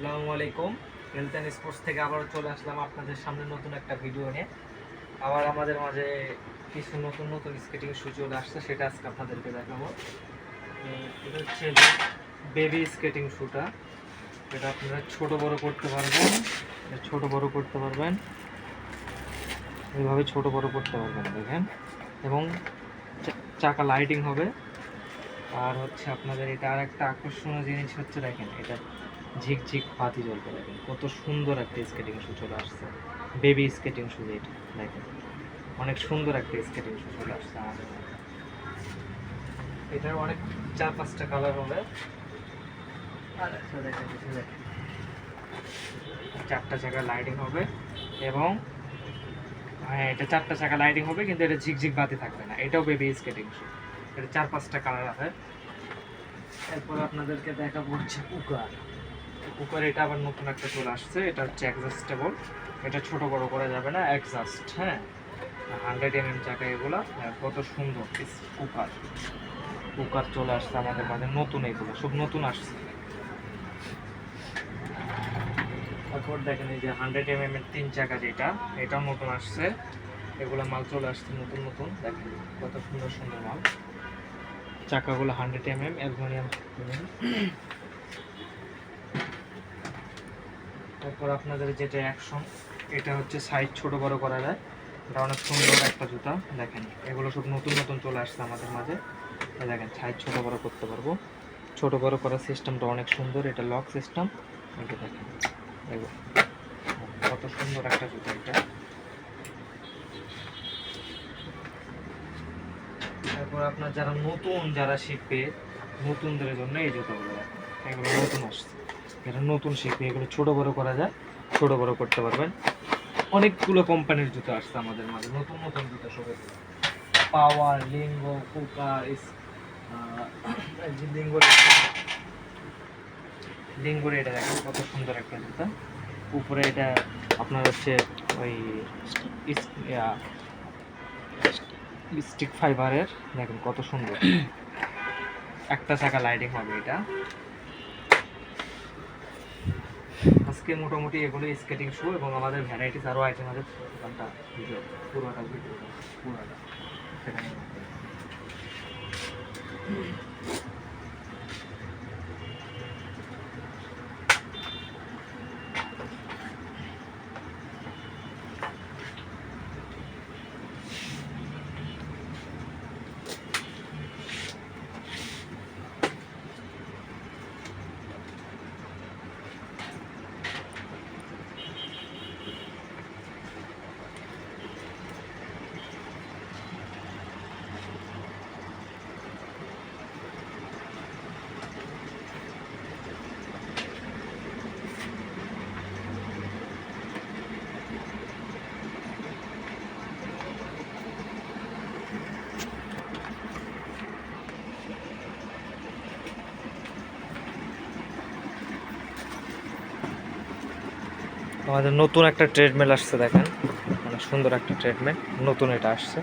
আসসালামু আলাইকুম। Health and sports থেকে আবার চলে আসলাম আপনাদের সামনে নতুন একটা ভিডিও নিয়ে। আবার আমাদের মাঝে কিছু নতুন নতুন স্কেটিং শু চলে আসছে, সেটা আজকে আপনাদেরকে দেখাবো। এটা হচ্ছে বেবি স্কেটিং শুটা। এটা আপনারা ছোট বড় করতে পারবেন, এইভাবে ছোট বড় করতে পারবেন দেখেন। এবং চাকা লাইটিং হবে। আর হচ্ছে আপনাদের এটা আর একটা আকর্ষণীয় জিনিস হচ্ছে, দেখেন এটা ঝিকঝিক বাতি জ্বলবে। দেখেন কত সুন্দর একটা স্কেটিং শু চলে আসছে, বেবি স্কেটিং শু। এটা দেখেন অনেক সুন্দর একটা স্কেটিং শু চলে আসছে আমাদের। এটার অনেক 4-5টা কালার হবে। আর একটা দেখেন, দেখেন 4টা চাকা লাইটিং হবে। এবং এটা 4টা চাকা লাইটিং হবে, কিন্তু এটা ঝিকঝিক বাতি থাকবে না। এটাও বেবি স্কেটিং শু। এটা 4-5টা কালার আছে। এরপর আপনাদেরকে দেখাবো হচ্ছে কুকার। এটা আবার নতুন একটা চলে আসছে। এটা হচ্ছে অ্যাডজাস্টেবল। এটা ছোট বড় করা যাবে না, অ্যাডজাস্ট। হ্যাঁ, 100 চাকা এগুলা। কত সুন্দর কুকার চলে আসছে আমাদের মাঝে নতুন। এগুলো সব নতুন আসছে। তারপর দেখেন এই যে 100 এর 3 চাকা, যেটা এটাও নতুন আসছে। এগুলো মাল চলে আসছে নতুন। দেখেন কত সুন্দর সুন্দর মাল। চাকাগুলো 100 অ্যালুমিনিয়াম। তারপর আপনাদের যেটা অ্যাকশন, এটা হচ্ছে সাইজ ছোট বড় করা যায়। এটা অনেক সুন্দর একটা জুতা। দেখেন এগুলো সব নতুন চলে আসছে আমাদের মাঝে। দেখেন সাইজ ছোট বড় করতে পারবো। ছোট বড় করার সিস্টেমটা অনেক সুন্দর। এটা লক সিস্টেম। এটা দেখেন কত সুন্দর একটা জুতা এটা। তারপর আপনার যারা শিখবে, নতুনদের জন্য এই জুতাগুলো দেখেন। এগুলো নতুন আসছে, এটা নতুন শিখবে। এগুলো ছোট বড় করা যায়, ছোট বড় করতে পারবেন। অনেকগুলো কোম্পানির জুতো আসছে আমাদের মাঝে, নতুন জুতো সব। পাওয়ার, লিঙ্গো, কুকার, লিঙ্গোর এটা দেখেন কত সুন্দর একটা জুতা। উপরে এটা আপনার হচ্ছে ওই স্টিক ফাইবারের। দেখেন কত সুন্দর। একটা চাকা লাইটিং হবে এটা। আজকে মোটামুটি এগুলো স্কেটিং শু, এবং আমাদের ভ্যারাইটিস আরও আইটেম আছে। দোকানটা পুরোটা সেখানে। আমাদের নতুন একটা ট্রেডমিল আসছে, দেখেন অনেক সুন্দর একটা ট্রেডমিল নতুন এটা আসছে।